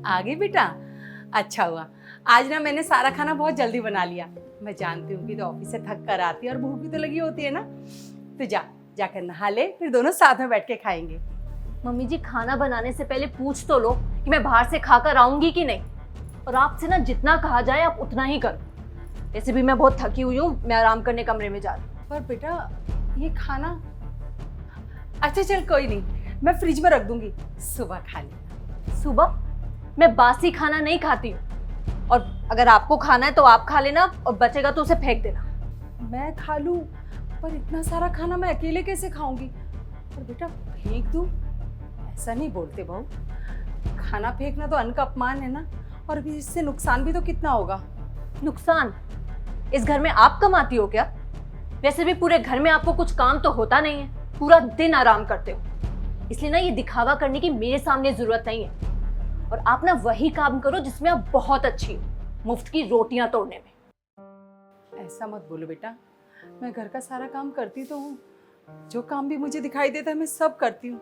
आ गई बेटा, अच्छा हुआ। आज ना मैंने सारा खाना बहुत जल्दी बना लिया। मैं जानती हूँ कि तो ऑफिस से थक कर आती है और भूख भी तो लगी होती है ना। तो जाकर नहा ले, फिर दोनों साथ में बैठ के खाएंगे। मम्मी जी, खाना बनाने से पहले पूछ तो लो कि मैं बाहर से खाकर आऊंगी कि नहीं। और आपसे ना जितना कहा जाए आप उतना ही करो। वैसे भी मैं बहुत थकी हुई हूँ, मैं आराम करने कमरे में जा रही हूँ। पर बेटा ये खाना, अच्छा चल कोई नहीं, मैं फ्रिज में रख दूंगी, सुबह खा लेना। सुबह? मैं बासी खाना नहीं खाती हूँ। और अगर आपको खाना है तो आप खा लेना, और बचेगा तो उसे फेंक देना। मैं खा लूँ, पर इतना सारा खाना मैं अकेले कैसे खाऊंगी? पर बेटा फेंक दूँ, ऐसा नहीं बोलते बहू। खाना फेंकना तो अन्न का अपमान है ना, और अभी इससे नुकसान भी तो कितना होगा। नुकसान? इस घर में आप कमाती हो क्या? वैसे भी पूरे घर में आपको कुछ काम तो होता नहीं है, पूरा दिन आराम करते हो। इसलिए ना ये दिखावा करने की मेरे सामने जरूरत नहीं है। और आप ना वही काम करो जिसमें आप बहुत अच्छी हो, मुफ्त की रोटियां तोड़ने में। ऐसा मत बोलो बेटा, मैं घर का सारा काम करती तो हूँ। जो काम भी मुझे दिखाई देता है मैं सब करती हूँ।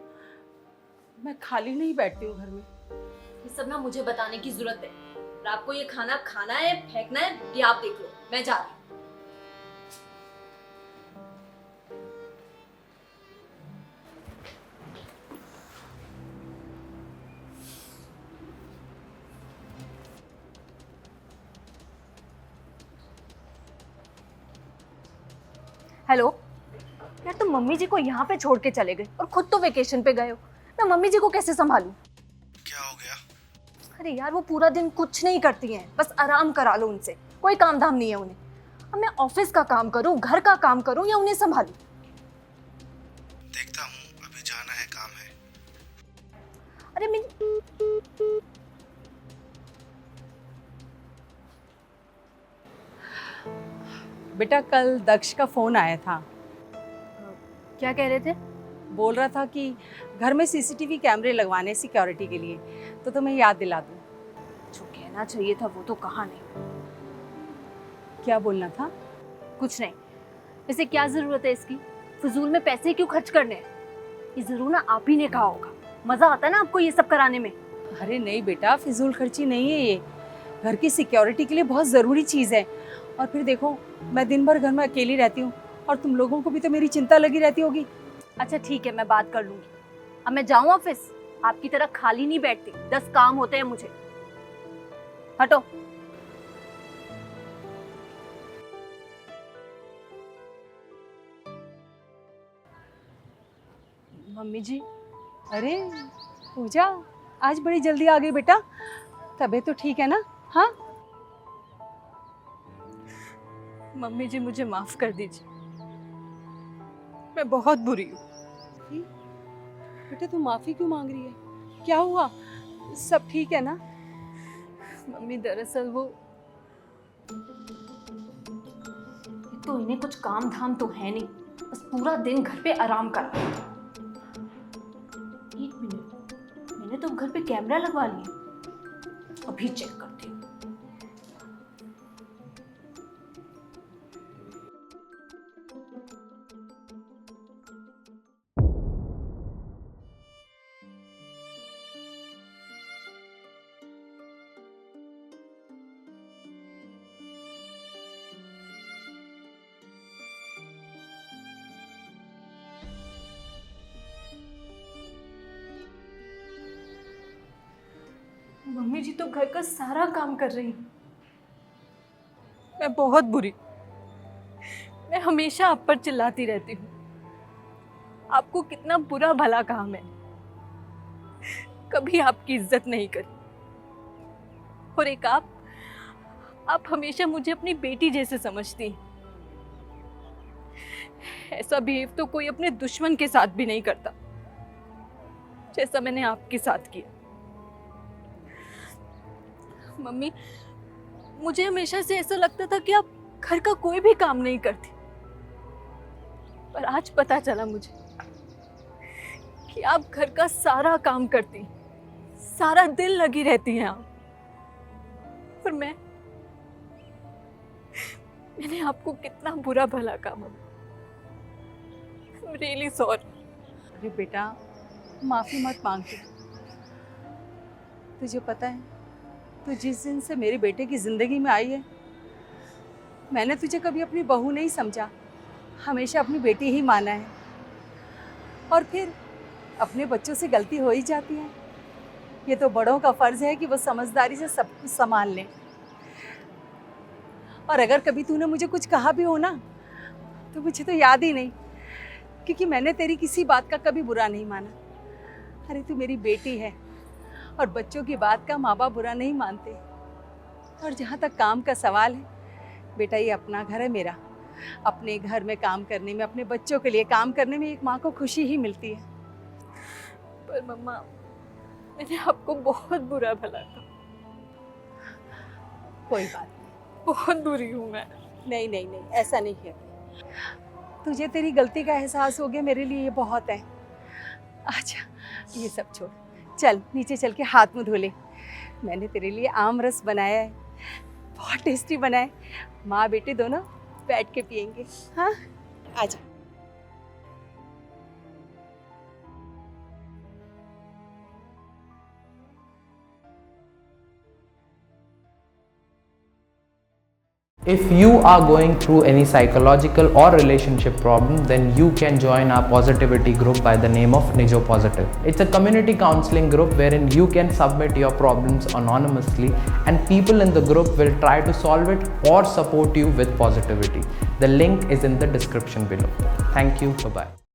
मैं खाली नहीं बैठती हूँ घर में। ये सब ना मुझे बताने की जरूरत है। और आपको ये खाना खाना है, फेंकना है, ये आप देख लो। मैं जा रही हूँ। हेलो यार, तुम मम्मी जी को यहाँ पे छोड़ के चले गए और खुद तो वेकेशन पे गए हो। मैं मम्मी जी को कैसे संभालूं? क्या हो गया? अरे यार, वो पूरा दिन कुछ नहीं करती हैं, बस आराम करा लो उनसे। कोई काम धाम नहीं है उन्हें। अब मैं ऑफिस का काम करूं, घर का काम करूं, या उन्हें संभालूं? देखता हूँ, अभी जाना है, काम है। अरे मैं बेटा कल दक्ष का फोन आया था। क्या कह रहे थे? बोल रहा था कि घर में सीसीटीवी कैमरे लगवाने सिक्योरिटी के लिए, तो तुम्हें याद दिला दूं। जो कहना चाहिए था वो तो कहा नहीं। क्या बोलना था? कुछ नहीं। वैसे क्या जरूरत है इसकी? फजूल में पैसे क्यों खर्च करने हैं? ये जरूर ना आप ही ने कहा होगा। मजा आता है ना आपको ये सब कराने में। अरे नहीं बेटा, फिजूल खर्ची नहीं है ये। घर की सिक्योरिटी के लिए बहुत ज़रूरी चीज़ है। और फिर देखो, मैं दिन भर घर में अकेली रहती हूँ, और तुम लोगों को भी तो मेरी चिंता लगी रहती होगी। अच्छा ठीक है, मैं बात कर लूंगी। अब मैं जाऊं ऑफिस? आपकी तरह खाली नहीं बैठती, 10 काम होते हैं मुझे। हटो। मम्मी जी, अरे पूजा, आज बड़ी जल्दी आ गई बेटा। तबीयत तो ठीक है ना? हाँ मम्मी जी, मुझे माफ कर दीजिए, मैं बहुत बुरी हूँ। बेटा, तू माफी क्यों मांग रही है? क्या हुआ? सब ठीक है ना? मम्मी दरअसल वो, तो इन्हें कुछ काम धाम तो है नहीं, बस पूरा दिन घर पे आराम कर। एक मिनट, मैंने तो घर पे कैमरा लगवा लिया, अभी चेक करती हूँ। मम्मी जी तो घर का सारा काम कर रही हैं। मैं बहुत बुरी, मैं हमेशा आप पर चिल्लाती रहती हूँ। आपको कितना बुरा भला काम है, कभी आपकी इज्जत नहीं करी। और एक आप हमेशा मुझे अपनी बेटी जैसे समझती हैं। ऐसा बिहेव तो कोई अपने दुश्मन के साथ भी नहीं करता, जैसा मैंने आपके साथ किया। मम्मी, मुझे हमेशा से ऐसा लगता था कि आप घर का कोई भी काम नहीं करती, पर आज पता चला मुझे कि आप घर का सारा काम करती, सारा दिन लगी रहती हैं आप। और मैंने आपको कितना बुरा भला काम। Really sorry. अरे बेटा, माफी मत मांग तू। तुझे पता है तो जिस दिन से मेरे बेटे की ज़िंदगी में आई है, मैंने तुझे कभी अपनी बहू नहीं समझा, हमेशा अपनी बेटी ही माना है। और फिर अपने बच्चों से गलती हो ही जाती है। ये तो बड़ों का फ़र्ज़ है कि वो समझदारी से सब कुछ संभाल लें। और अगर कभी तूने मुझे कुछ कहा भी हो ना, तो मुझे तो याद ही नहीं, क्योंकि मैंने तेरी किसी बात का कभी बुरा नहीं माना। अरे तू मेरी बेटी है और बच्चों की बात का माँ बाप बुरा नहीं मानते। और जहाँ तक काम का सवाल है, बेटा ये अपना घर है मेरा। अपने घर में काम करने में, अपने बच्चों के लिए काम करने में एक माँ को खुशी ही मिलती है। पर मम्मा, मैंने आपको बहुत बुरा भला था। कोई बात नहीं, बहुत बुरी हूँ मैं। नहीं नहीं नहीं, ऐसा नहीं है। तुझे तेरी गलती का एहसास हो गया, मेरे लिए ये बहुत है। अच्छा ये सब छोड़, चल नीचे चल के हाथ मुँह धो ले। मैंने तेरे लिए आम रस बनाया है, बहुत टेस्टी बना है। माँ बेटे दोनों बैठ के पियेंगे। हाँ आजा। If you are going through any psychological or relationship problem, then you can join our positivity group by the name of Nijo Positive. It's a community counseling group wherein you can submit your problems anonymously and people in the group will try to solve it or support you with positivity. The link is in the description below. Thank you. Bye-bye.